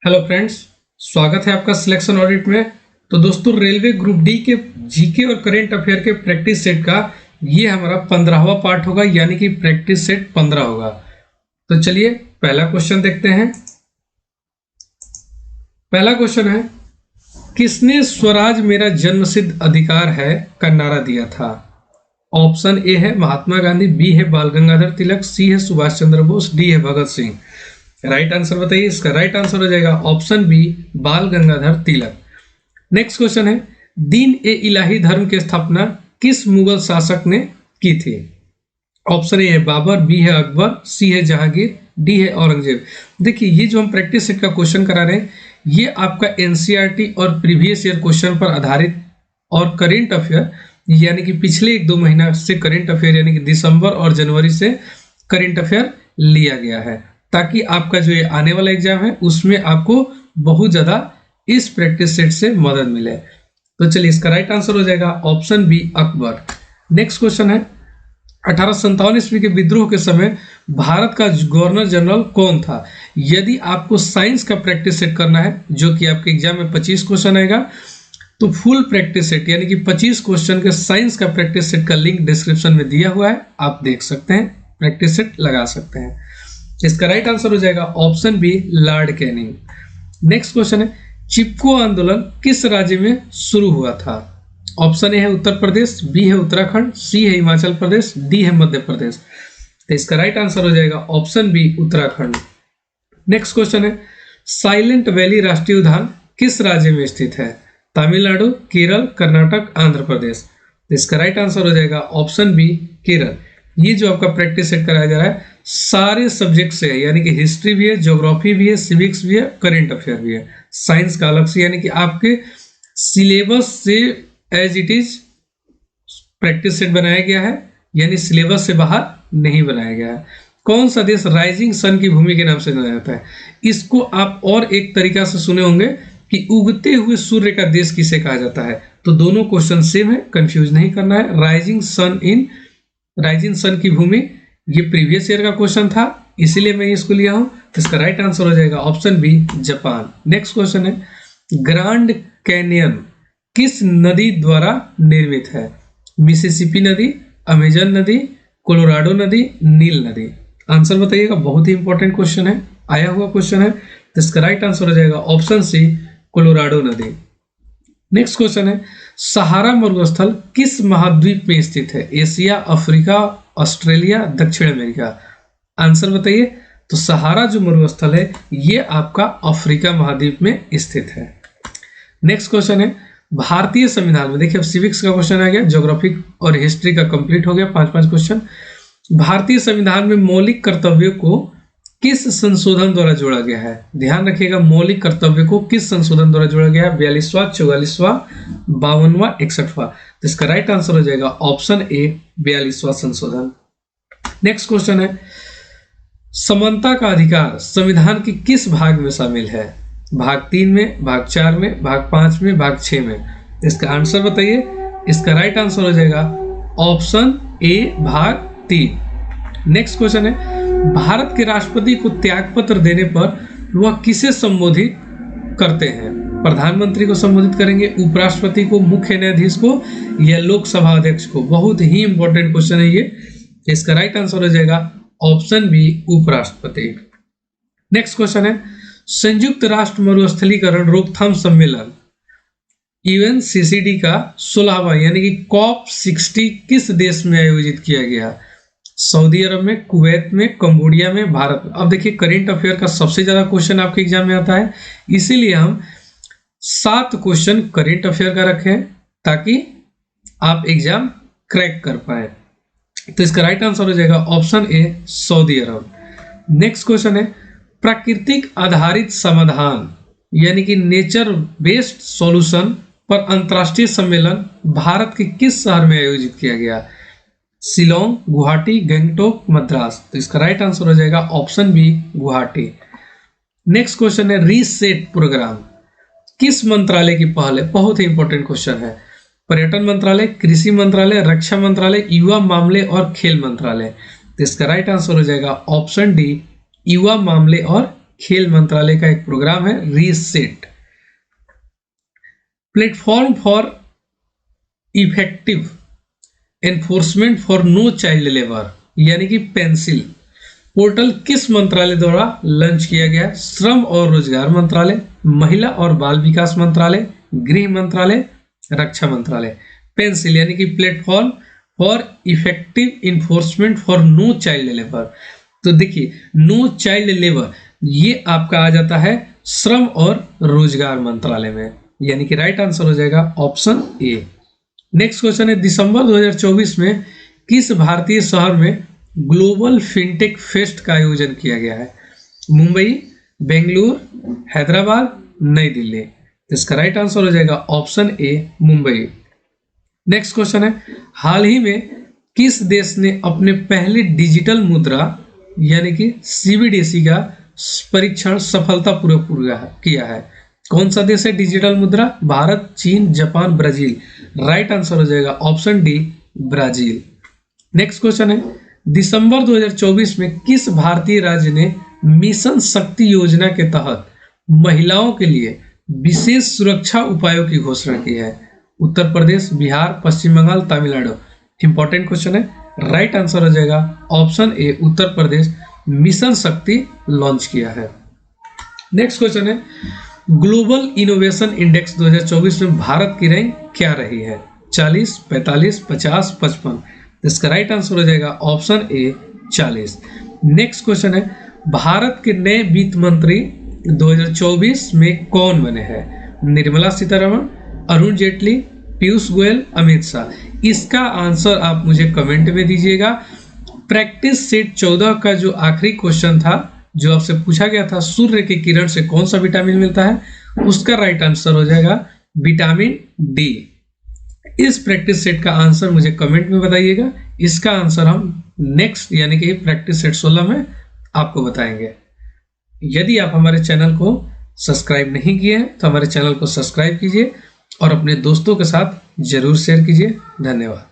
Hello friends, स्वागत है आपका सिलेक्शन ऑडिट में। तो दोस्तों, रेलवे ग्रुप डी के जीके और करंट अफेयर के प्रैक्टिस सेट का ये हमारा 15वां पार्ट होगा, यानी कि प्रैक्टिस सेट 15 होगा। तो चलिए पहला क्वेश्चन देखते हैं। पहला क्वेश्चन है, किसने स्वराज मेरा जन्मसिद्ध अधिकार है का नारा दिया था? ऑप्शन ए है महात्मा गांधी, बी है बाल गंगाधर तिलक, सी है सुभाष चंद्र बोस, डी है भगत सिंह। राइट आंसर बताइए। इसका राइट आंसर हो जाएगा ऑप्शन बी, बाल गंगाधर तिलक। नेक्स्ट क्वेश्चन है, दीन ए इलाही धर्म की स्थापना किस मुगल शासक ने की थी? ऑप्शन ए है बाबर, बी है अकबर, सी है जहांगीर, डी है औरंगजेब। देखिए, ये जो हम प्रैक्टिस सेट का क्वेश्चन करा रहे हैं, ये आपका एनसीईआरटी और प्रीवियस ईयर क्वेश्चन पर आधारित और करेंट अफेयर यानी कि पिछले 1-2 महीना से करेंट अफेयर यानी कि दिसंबर और जनवरी से करेंट अफेयर लिया गया है, ताकि आपका जो ये आने वाला एग्जाम है उसमें आपको बहुत ज्यादा इस प्रैक्टिस सेट से मदद मिले। तो चलिए, इसका राइट आंसर हो जाएगा option B, Akbar. Next question है, 1857 ईस्वी के विद्रोह के समय भारत का गवर्नर जनरल कौन था? यदि आपको साइंस का प्रैक्टिस सेट करना है, जो कि आपके एग्जाम में 25 क्वेश्चन आएगा, तो फुल प्रैक्टिस सेट यानी कि 25 क्वेश्चन के साइंस का प्रैक्टिस सेट का लिंक डिस्क्रिप्शन में दिया हुआ है, आप देख सकते हैं, प्रैक्टिस सेट लगा सकते हैं। इसका राइट आंसर हो जाएगा option B, Lord Canning. Next question है, चिपको आंदोलन किस राज्य में शुरू हुआ था? ऑप्शन ए है उत्तर प्रदेश, बी है उत्तराखंड, सी है हिमाचल प्रदेश, डी है मध्य प्रदेश। तो इसका राइट आंसर हो जाएगा option B, Uttarakhand. Next question है, साइलेंट वैली राष्ट्रीय उद्यान किस राज्य में स्थित है? तमिलनाडु, केरल, कर्नाटक, आंध्र प्रदेश। तो इसका राइट आंसर हो जाएगा ऑप्शन बी, केरल। ये जो आपका प्रैक्टिस सेट कराया जा रहा है सारे सब्जेक्ट से है, यानी कि हिस्ट्री भी है, ज्योग्राफी भी है, सिविक्स भी है, करंट अफेयर भी है। साइंस का अलग से, यानी कि आपके सिलेबस से as it is practice set बनाया गया है, यानी सिलेबस से बाहर नहीं बनाया गया है। कौन सा देश राइजिंग सन की भूमि के नाम से जाना जाता है? इसको आप और एक तरीका से सुने होंगे कि उगते हुए सूर्य का देश किसे कहा जाता है। तो दोनों क्वेश्चन सेम है, कंफ्यूज नहीं करना है। राइजिंग सन की भूमि, ये प्रीवियस ईयर का क्वेश्चन था, इसीलिए मैं इसको लिया हूं। इसका राइट आंसर हो जाएगा option B, Japan. Next question है, ग्रैंड कैनियन किस नदी द्वारा निर्मित है? मिसिसिपी नदी, अमेजन नदी, कोलोराडो नदी, नील नदी। आंसर बताइएगा, बहुत ही इंपॉर्टेंट क्वेश्चन है, आया हुआ क्वेश्चन है। तो इसका राइट आंसर हो जाएगा ऑप्शन सी, कोलोराडो नदी। नेक्स्ट क्वेश्चन है, सहारा मरुस्थल किस महाद्वीप में स्थित है? एशिया, अफ्रीका, ऑस्ट्रेलिया, दक्षिण अमेरिका। आंसर बताइए। तो सहारा जो मरुस्थल है ये आपका अफ्रीका महाद्वीप में स्थित है। नेक्स्ट क्वेश्चन है, भारतीय संविधान में, देखिए अब सिविक्स का क्वेश्चन आ गया, ज्योग्राफी और हिस्ट्री का कंप्लीट हो गया, 5-5 क्वेश्चन। भारतीय संविधान में मौलिक कर्तव्यों को किस संशोधन द्वारा जोड़ा गया है? ध्यान रखिएगा, मौलिक कर्तव्य को किस संशोधन द्वारा जोड़ा गया है? 42वां, 44वां, 52वां, 61वां। तो इसका राइट आंसर हो जाएगा ऑप्शन ए, 42वां संशोधन। नेक्स्ट क्वेश्चन है, समानता का अधिकार संविधान के किस भाग में शामिल है? भाग 3 में, भाग 4 में, भाग 5 में, भाग 6 में। इसका आंसर बताइए। इसका राइट आंसर हो जाएगा ऑप्शन ए, भाग 3। नेक्स्ट क्वेश्चन है, भारत के राष्ट्रपति को त्यागपत्र देने पर वह किसे संबोधित करते हैं? प्रधानमंत्री को संबोधित करेंगे, उपराष्ट्रपति को, मुख्य न्यायाधीश को, या लोकसभा अध्यक्ष को? बहुत ही इंपॉर्टेंट क्वेश्चन है ये। इसका राइट आंसर हो जाएगा ऑप्शन बी, उपराष्ट्रपति। नेक्स्ट क्वेश्चन है, संयुक्त राष्ट्र मरुस्थलीकरण रोकथाम सम्मेलन यूएनसीसीडी का 16वां यानी कि COP60 किस देश में आयोजित किया गया? सऊदी अरब में, कुवैत में, कंबोडिया में, भारत में। अब देखिए, करेंट अफेयर का सबसे ज्यादा क्वेश्चन आपके एग्जाम में आता है, इसीलिए हम 7 क्वेश्चन करेंट अफेयर का रखें ताकि आप एग्जाम क्रैक कर पाए। तो इसका राइट आंसर हो जाएगा option A, Saudi Arab. Next question है, प्राकृतिक आधारित समाधान यानी कि नेचर बेस्ड सॉल्यूशन पर अंतरराष्ट्रीय सम्मेलन भारत के किस शहर में आयोजित किया गया? शिलोंग, गुवाहाटी, गंगटोक, मद्रास। तो इसका राइट आंसर हो जाएगा option B, Guwahati. Next question है, रीसेट प्रोग्राम किस मंत्रालय की पहल है? बहुत ही इंपॉर्टेंट क्वेश्चन है। पर्यटन मंत्रालय, कृषि मंत्रालय, रक्षा मंत्रालय, युवा मामले और खेल मंत्रालय। तो इसका राइट आंसर हो जाएगा ऑप्शन डी, युवा मामले और खेल मंत्रालय का एक प्रोग्राम है reset. Platform for effective enforcement for no child labour यानी कि पेंसिल पोर्टल किस मंत्रालय द्वारा लॉन्च किया गया? श्रम और रोजगार मंत्रालय, महिला और बाल विकास मंत्रालय, गृह मंत्रालय, रक्षा मंत्रालय। पेंसिल यानी कि platform for effective enforcement for no child labour. तो देखिए नो चाइल्ड लेबर ये आपका आ जाता है श्रम और रोजगार मंत्रालय में, यानी कि राइट आंसर हो जाएगा ऑप्शन ए। नेक्स्ट क्वेश्चन है दिसंबर 2024 में किस भारतीय शहर में ग्लोबल फिनटेक फेस्ट का आयोजन किया गया है? मुंबई, बेंगलुरु, हैदराबाद, नई दिल्ली। इसका राइट आंसर हो जाएगा option A Mumbai. Next question है हाल ही में किस देश ने अपने पहले डिजिटल मुद्रा यानी कि सीबीडीसी का परीक्षण सफलतापूर्वक पूरा किया है? कौन सा देश है डिजिटल मुद्रा? भारत, चीन, जापान, ब्राजील। राइट आंसर हो जाएगा option D Brazil. Next question है दिसंबर 2024 में किस भारतीय राज्य ने मिशन शक्ति योजना के तहत महिलाओं के लिए विशेष सुरक्षा उपायों की घोषणा की है? उत्तर प्रदेश, बिहार, पश्चिम बंगाल, तमिलनाडु। इंपॉर्टेंट क्वेश्चन है, राइट आंसर हो जाएगा option A Uttar Pradesh mission शक्ति लॉन्च किया है। नेक्स्ट क्वेश्चन है ग्लोबल इनोवेशन इंडेक्स 2024 में भारत की रैंक क्या रही है? 40, 45, 50, 55। इसका राइट आंसर हो जाएगा ऑप्शन ए 40। नेक्स्ट क्वेश्चन है भारत के नए वित्त मंत्री 2024 में कौन बने हैं? निर्मला सीतारमण, अरुण जेटली, पीयूष गोयल, अमित शाह। इसका आंसर आप मुझे कमेंट में दीजिएगा। प्रैक्टिस सेट 14 का जो आखिरी क्वेश्चन था जो आपसे पूछा गया था सूर्य की किरण से कौन सा विटामिन मिलता है, उसका राइट आंसर हो जाएगा विटामिन डी। इस प्रैक्टिस सेट का आंसर मुझे कमेंट में बताइएगा। इसका आंसर हम नेक्स्ट यानी कि प्रैक्टिस सेट 16 में आपको बताएंगे। यदि आप हमारे चैनल को सब्सक्राइब नहीं किए हैं तो हमारे चैनल को सब्सक्राइब कीजिए और अपने दोस्तों के साथ जरूर शेयर कीजिए। धन्यवाद।